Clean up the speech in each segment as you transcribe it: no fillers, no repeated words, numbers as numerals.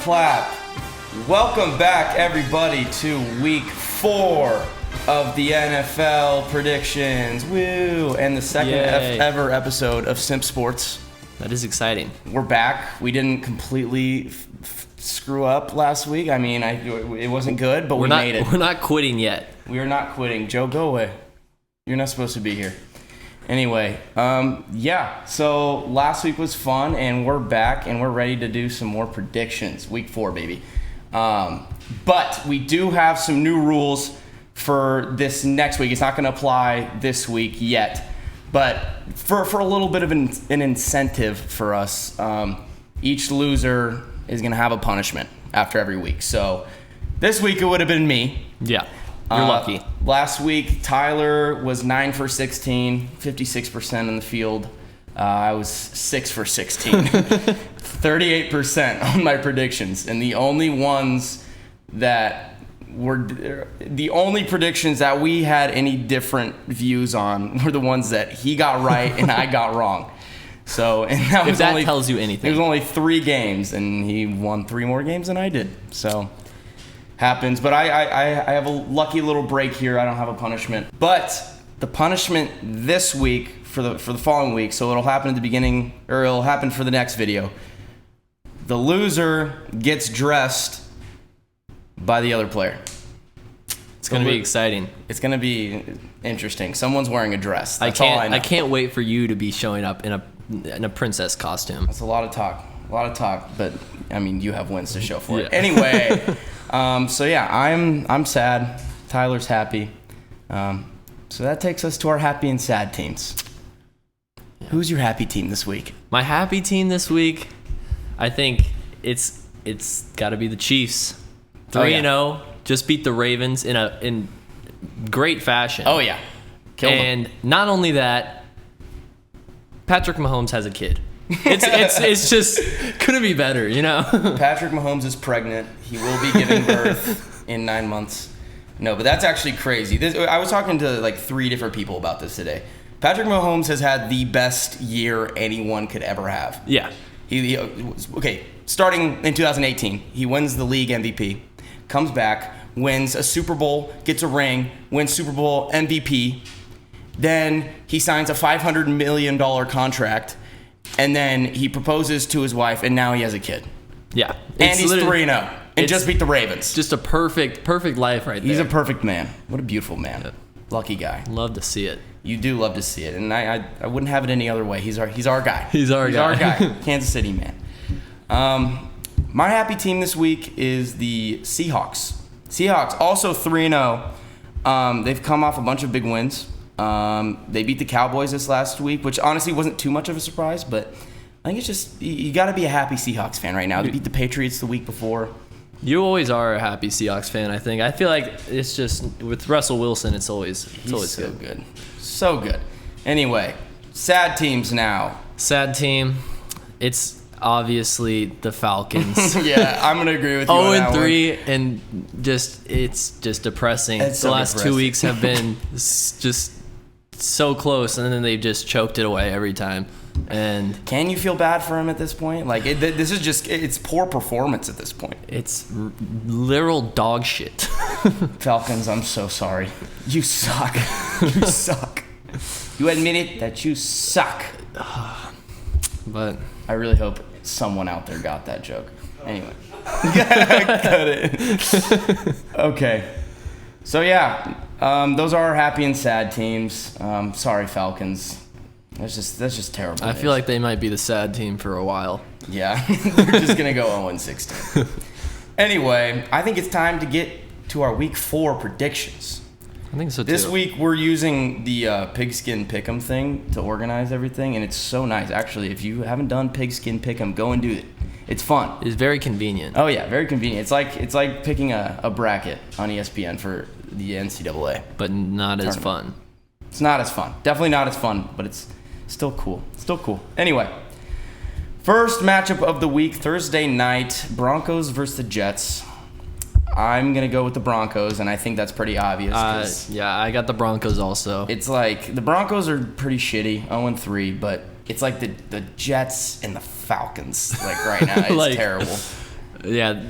clap. Welcome back, everybody, to week 4 of the NFL predictions. Woo! And the second ever episode of Simps Sports. That is exciting. We're back. We didn't completely screw up last week. I mean, it wasn't good, but we made it. We're not quitting yet. We are not quitting. Joe, go away. You're not supposed to be here. Anyway, so last week was fun, and we're back, and we're ready to do some more predictions. Week 4, baby. But we do have some new rules for this next week. It's not going to apply this week yet, but for a little bit of an incentive for us, each loser is going to have a punishment after every week. So this week it would have been me. Yeah. You're lucky. Last week, Tyler was 9 for 16, 56% in the field. I was 6 for 16, 38% on my predictions. And the only predictions that we had any different views on were the ones that he got right and I got wrong. So, and that tells you anything. It was only 3 games, and he won 3 more games than I did. So happens, but I have a lucky little break here. I don't have a punishment, but the punishment this week for the following week, so it'll happen at the beginning, or it'll happen for the next video. The loser gets dressed by the other player. It's gonna be exciting. It's gonna be interesting. Someone's wearing a dress. That's all I know. I can't wait for you to be showing up in a princess costume. That's a lot of talk, but I mean, you have wins to show for it. Anyway. So yeah, I'm sad. Tyler's happy. So that takes us to our happy and sad teams. Yeah. Who's your happy team this week? My happy team this week, I think it's got to be the Chiefs. 3-0, just beat the Ravens in great fashion. Oh yeah, killed them. And not only that, Patrick Mahomes has a kid. It's just couldn't be better, you know. Patrick Mahomes is pregnant. He will be giving birth in 9 months. No, but that's actually crazy. I was talking to like 3 different people about this today. Patrick Mahomes has had the best year anyone could ever have. Yeah. Starting in 2018, he wins the league MVP, comes back, wins a Super Bowl, gets a ring, wins Super Bowl MVP. Then he signs a $500 million contract. And then he proposes to his wife, and now he has a kid. Yeah. And he's 3-0 and just beat the Ravens. Just a perfect life right there. He's a perfect man. What a beautiful man. Yep. Lucky guy. Love to see it. You do love to see it. And I wouldn't have it any other way. He's our guy. He's our guy. Kansas City man. My happy team this week is the Seahawks. Seahawks, also 3-0. They've come off a bunch of big wins. They beat the Cowboys this last week, which honestly wasn't too much of a surprise, but I think it's just, you got to be a happy Seahawks fan right now. They beat the Patriots the week before. You always are a happy Seahawks fan, I think. I feel like it's just, with Russell Wilson, it's always so good. So good. Anyway, sad teams now. Sad team. It's obviously the Falcons. Yeah, I'm going to agree with you on that 0-3, and it's just depressing. The last 2 weeks have been just so close, and then they've just choked it away every time. And can you feel bad for him at this point? Like, this is just, it's poor performance at this point. It's literal dog shit. Falcons, I'm so sorry. You suck. You suck. You admitted that you suck. But I really hope someone out there got that joke. Anyway. Got it. Okay. So yeah, those are our happy and sad teams. Sorry, Falcons. That's just terrible. I feel like they might be the sad team for a while. Yeah, they're just gonna go 0-16. Anyway, I think it's time to get to our Week 4 predictions. I think so too. This week we're using the Pigskin Pick'em thing to organize everything, and it's so nice. Actually, if you haven't done Pigskin Pick'em, go and do it. It's fun. It's very convenient. Oh yeah, very convenient. It's like picking a bracket on ESPN for the NCAA, but not as fun. It's not as fun. Definitely not as fun, but it's still cool. Anyway, first matchup of the week, Thursday night, Broncos versus the Jets. I'm going to go with the Broncos, and I think that's pretty obvious. Yeah, I got the Broncos also. It's like the Broncos are pretty shitty, 0-3, but it's like the Jets and the Falcons, like right now. It's terrible. Yeah,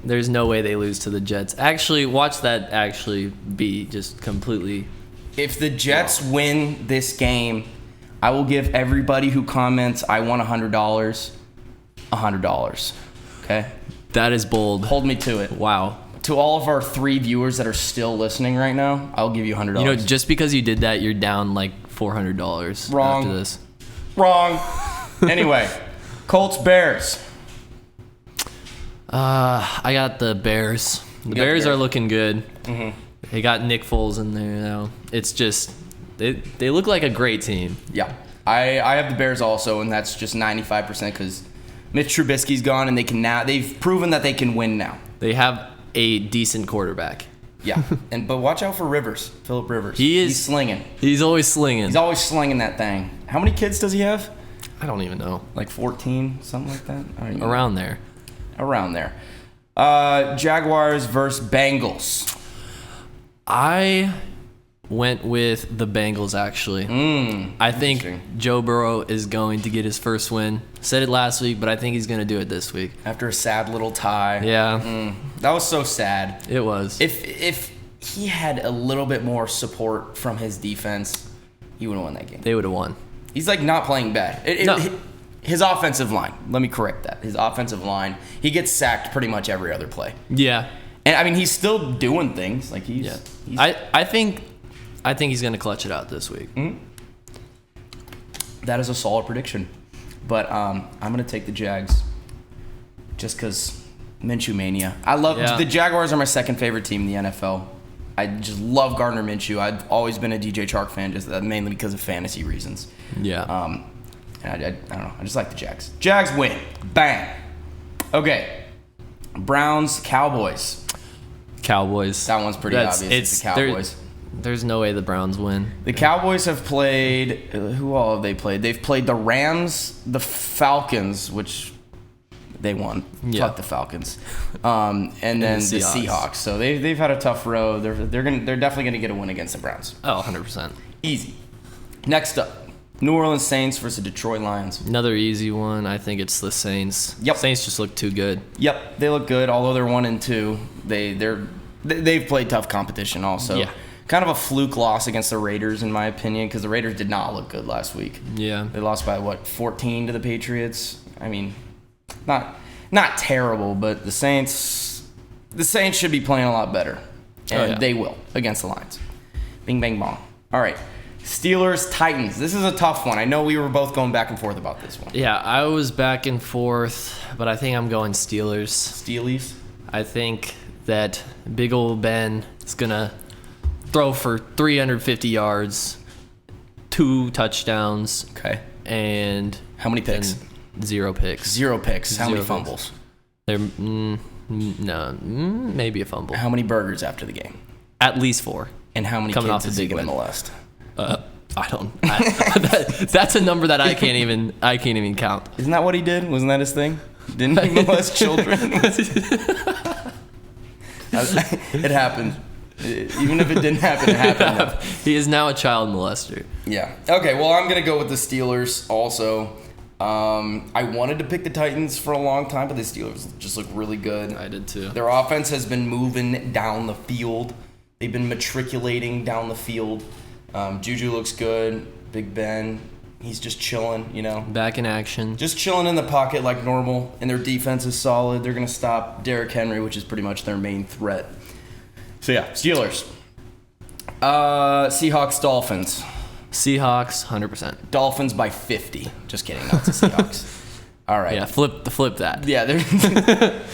there's no way they lose to the Jets. Actually, watch that actually be just completely. If the Jets win this game, I will give everybody who comments I won $100, $100. Okay? That is bold. Hold me to it. Wow. To all of our 3 viewers that are still listening right now, I'll give you $100. You know, just because you did that, you're down like $400 Wrong. after this. Wrong. Anyway, Colts Bears. I got the Bears. The Bears are looking good. Mm-hmm. They got Nick Foles in there now. It's just they look like a great team. Yeah. I have the Bears also, and that's just 95% because Mitch Trubisky's gone, and they've proven that they can win now. They have a decent quarterback. Yeah. But watch out for Rivers, Phillip Rivers. He's slinging. He's always slinging. He's always slinging that thing. How many kids does he have? I don't even know. Like 14, something like that? I don't even Around there. Around there. Jaguars versus Bengals. I went with the Bengals, actually. I think Joe Burrow is going to get his first win. Said it last week, but I think he's going to do it this week. After a sad little tie. Yeah. That was so sad. It was. If he had a little bit more support from his defense, he would have won that game. They would have won. He's like not playing bad. His offensive line, let me correct that. His offensive line, he gets sacked pretty much every other play. Yeah. And I mean, he's still doing things. Like I think he's going to clutch it out this week. Mm-hmm. That is a solid prediction. But I'm going to take the Jags just because Minshew mania. The Jaguars are my second favorite team in the NFL. I just love Gardner Minshew. I've always been a DJ Chark fan, just mainly because of fantasy reasons. Yeah. And I don't know. I just like the Jags. Jags win. Bang. Okay. Browns, Cowboys. Cowboys. That one's pretty obvious. It's the Cowboys. There's no way the Browns win. The Cowboys have played. Who all have they played? They've played the Rams, the Falcons, which they won. Yeah. Fuck the Falcons. And then the Seahawks. So they've had a tough road. They're definitely gonna get a win against the Browns. Oh, 100%. Easy. Next up, New Orleans Saints versus Detroit Lions. Another easy one. I think it's the Saints. Yep. Saints just look too good. Yep, they look good. Although they're 1-2, they've played tough competition also. Yeah. Kind of a fluke loss against the Raiders, in my opinion, because the Raiders did not look good last week. Yeah. They lost by 14 to the Patriots. I mean, not terrible, but the Saints should be playing a lot better, and they will against the Lions. Bing bang bong. All right. Steelers, Titans. This is a tough one. I know we were both going back and forth about this one. Yeah, I was back and forth, but I think I'm going Steelers. Steelies? I think that big old Ben is going to throw for 350 yards, 2 touchdowns. Okay. And how many picks? 0 picks. 0 picks. How many fumbles? Maybe a fumble. How many burgers after the game? At least 4. And how many kids does he molest? I don't. That's a number that I can't even count. Isn't that what he did? Wasn't that his thing? Didn't he molest children? It happened. Even if it didn't happen, it happened. He is now a child molester. Yeah. Okay. Well, I'm gonna go with the Steelers also. I wanted to pick the Titans for a long time, but the Steelers just look really good. I did too. Their offense has been moving down the field. They've been matriculating down the field. Juju looks good. Big Ben, he's just chilling, you know. Back in action. Just chilling in the pocket like normal, and their defense is solid. They're going to stop Derrick Henry, which is pretty much their main threat. So, yeah, Steelers. Seahawks, Dolphins. Seahawks, 100%. Dolphins by 50. Just kidding, not the Seahawks. All right. Yeah, flip that. Yeah,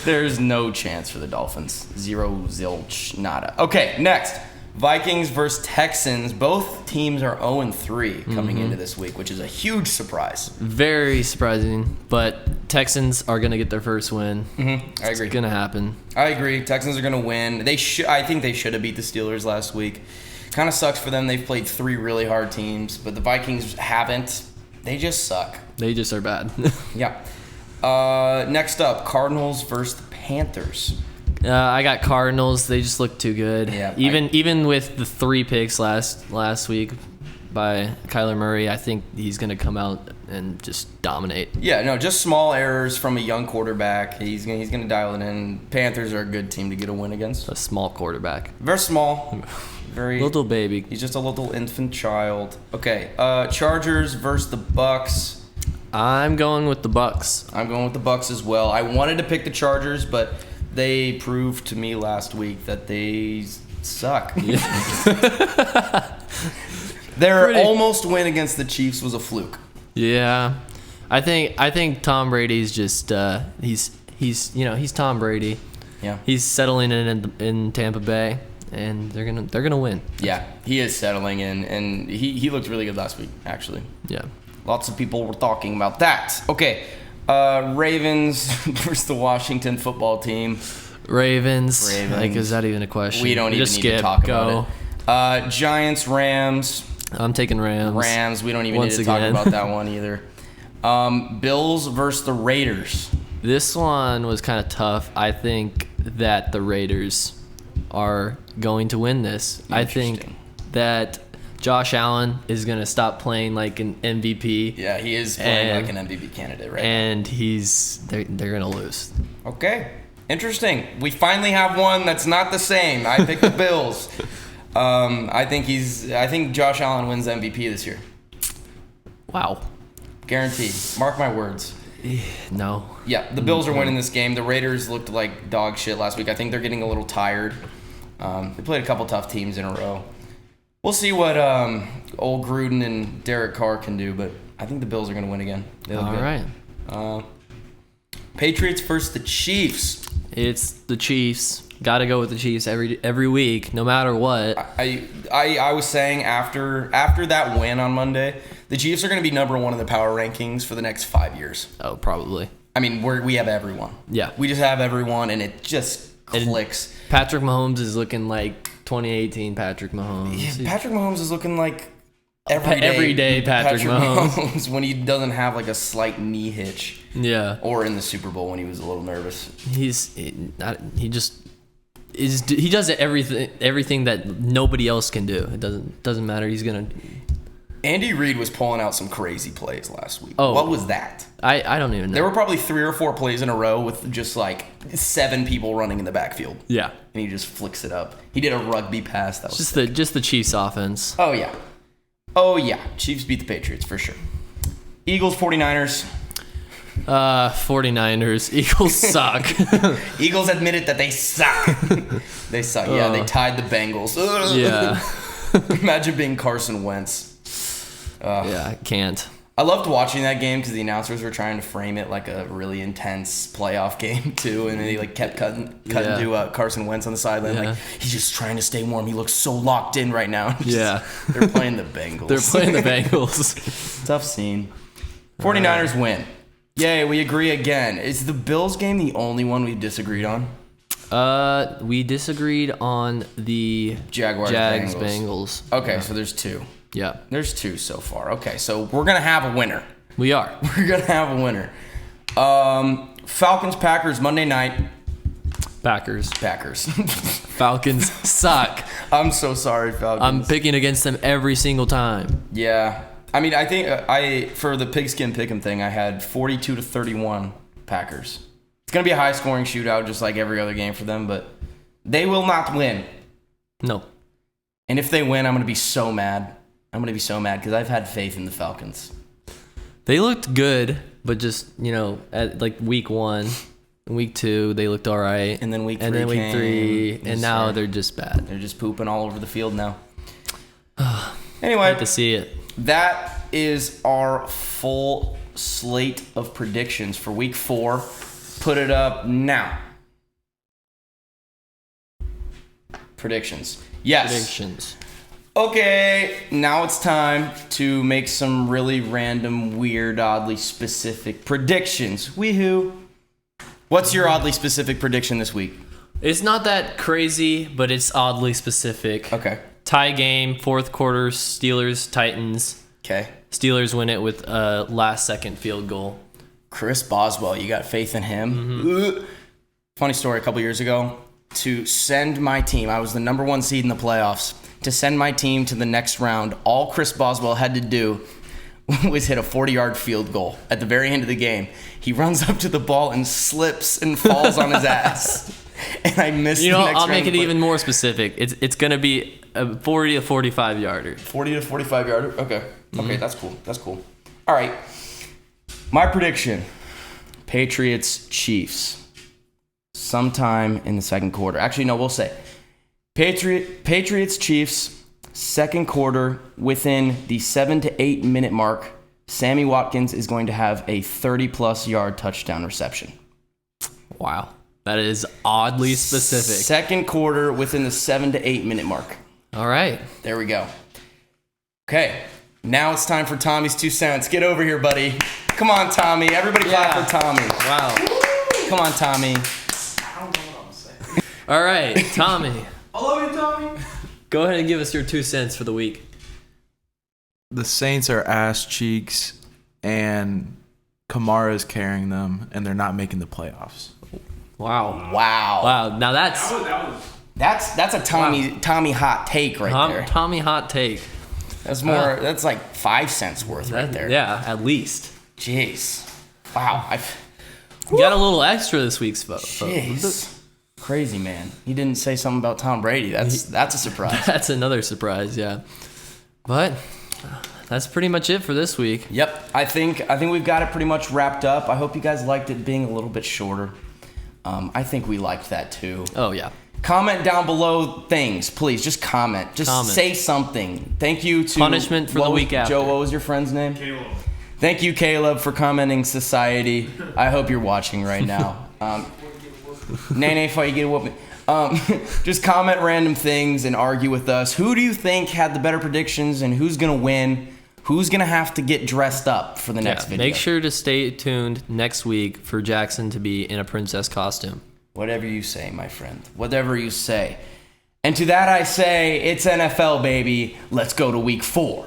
there's no chance for the Dolphins. 0, zilch, nada. Okay, next. Vikings versus Texans. Both teams are 0-3 coming into this week, which is a huge surprise. Very surprising, but Texans are going to get their first win. I agree. It's going to happen. I agree. Texans are going to win. I think they should have beat the Steelers last week. Kind of sucks for them. They've played 3 really hard teams, but the Vikings haven't. They just suck. They just are bad. Yeah. Next up, Cardinals versus the Panthers. I got Cardinals. They just look too good. Yeah, even with the 3 picks last week, by Kyler Murray. I think he's going to come out and just dominate. Yeah, no, just small errors from a young quarterback. He's gonna dial it in. Panthers are a good team to get a win against. A small quarterback. Very small. Very little baby. He's just a little infant child. Okay, Chargers versus the Bucks. I'm going with the Bucks. I'm going with the Bucks as well. I wanted to pick the Chargers, but they proved to me last week that they suck. Their almost win against the Chiefs was a fluke. Yeah, I think Tom Brady's just he's Tom Brady. Yeah, he's settling in Tampa Bay, and they're gonna win. Yeah, he is settling in, and he looked really good last week, actually. Yeah, lots of people were talking about that. Okay, Ravens versus the Washington football team. Ravens. Like, is that even a question? We don't even need to talk about it. Giants, Rams. I'm taking Rams. We don't even need to talk about that one either. Bills versus the Raiders. This one was kind of tough. I think that the Raiders are going to win this. I think that Josh Allen is going to stop playing like an MVP. Yeah, he is playing like an MVP candidate right now. And they're going to lose. Okay. Interesting. We finally have one that's not the same. I picked the Bills. I think Josh Allen wins MVP this year. Wow. Guaranteed. Mark my words. No. Yeah, the Bills are winning this game. The Raiders looked like dog shit last week. I think they're getting a little tired. They played a couple tough teams in a row. We'll see what old Gruden and Derek Carr can do, but I think the Bills are going to win again. They look good. All right. Patriots versus the Chiefs. It's the Chiefs. Got to go with the Chiefs every week, no matter what. I was saying after that win on Monday, the Chiefs are going to be number one in the power rankings for the next 5 years. Oh, probably. I mean, we have everyone. Yeah. We just have everyone, and it just clicks. And Patrick Mahomes is looking like 2018 Patrick Mahomes. Yeah, Patrick Mahomes is looking like everyday Patrick Mahomes when he doesn't have like a slight knee hitch. Yeah. Or in the Super Bowl when he was a little nervous. He does everything that nobody else can do. It doesn't matter. He's gonna. Andy Reid was pulling out some crazy plays last week. Oh, what was that? I don't even know. There were probably 3 or 4 plays in a row with just like 7 people running in the backfield. Yeah, and he just flicks it up. He did a rugby pass. That was just the Chiefs offense. Oh yeah. Chiefs beat the Patriots for sure. Eagles 49ers. 49ers. Eagles suck. Eagles admitted that they suck. They suck. Yeah, they tied the Bengals. Yeah. Imagine being Carson Wentz. Yeah, I can't. I loved watching that game because the announcers were trying to frame it like a really intense playoff game too, and they like kept cutting to Carson Wentz on the sideline. Like, he's just trying to stay warm. He looks so locked in right now. They're playing the Bengals. Tough scene. 49ers win. Yay, we agree again. Is the Bills game the only one we disagreed on? We disagreed on the Jags Bengals. Okay, so there's 2. Yeah. There's 2 so far. Okay, so we're going to have a winner. We are. We're going to have a winner. Falcons, Packers, Monday night. Packers. Falcons suck. I'm so sorry, Falcons. I'm picking against them every single time. Yeah. I mean, I think for the pigskin pick'em thing, I had 42-31 Packers. It's going to be a high-scoring shootout just like every other game for them, but they will not win. No. And if they win, I'm going to be so mad. Because I've had faith in the Falcons. They looked good, but just, at like week 1, week 2, they looked all right. And then week 3 and now they're just bad. They're just pooping all over the field now. Anyway. Good to see it. That is our full slate of predictions for week 4. Put it up now. Predictions. Yes. Predictions. Okay, now it's time to make some really random, weird, oddly specific predictions. Weehoo. What's your oddly specific prediction this week? It's not that crazy, but it's oddly specific. Okay. Tie game, 4th quarter, Steelers, Titans. Okay. Steelers win it with a last-second field goal. Chris Boswell, you got faith in him? Mm-hmm. Funny story, a couple years ago, to send my team. I was the number 1 seed in the playoffs. To send my team to the next round, all Chris Boswell had to do was hit a 40-yard field goal at the very end of the game. He runs up to the ball and slips and falls on his ass. And I missed the next round. I'll make it even more specific. It's going to be a 40 to 45 yarder. 40 to 45 yarder? Okay. Okay, that's cool. That's cool. All right. My prediction, Patriots, Chiefs. Sometime in the second quarter. Actually, no, we'll say Patriots, Chiefs, second quarter, within the 7 to 8 minute mark, Sammy Watkins is going to have a 30-plus yard touchdown reception. Wow. That is oddly specific. Second quarter, within the 7 to 8 minute mark. All right. There we go. Okay, now it's time for Tommy's 2 cents. Get over here, buddy. Come on, Tommy. Everybody clap for Tommy. Wow. Come on, Tommy. I don't know what I'm saying. All right, Tommy. I love you, Tommy. Go ahead and give us your 2 cents for the week. The Saints are ass cheeks, and Kamara's carrying them, and they're not making the playoffs. Wow. Wow. Now that's That's a Tommy hot take right there. Tommy hot take. That's more. That's like 5 cents worth right there. Yeah, at least. Jeez. Wow. You got a little extra this week's vote. Jeez. Crazy, man. He didn't say something about Tom Brady. That's a surprise. That's another surprise, yeah. But that's pretty much it for this week. Yep. I think we've got it pretty much wrapped up. I hope you guys liked it being a little bit shorter. I think we liked that too. Oh, yeah. Comment down below things, please. Just comment. Say something. Thank you to punishment for the week after. Joe, what was your friend's name? Caleb. Thank you, Caleb, for commenting society. I hope you're watching right now. Nene, before you get whooping. Just comment random things and argue with us. Who do you think had the better predictions and who's gonna win? Who's gonna have to get dressed up for the next video? Make sure to stay tuned next week for Jackson to be in a princess costume. Whatever you say, my friend. Whatever you say. And to that I say, it's NFL, baby. Let's go to week 4.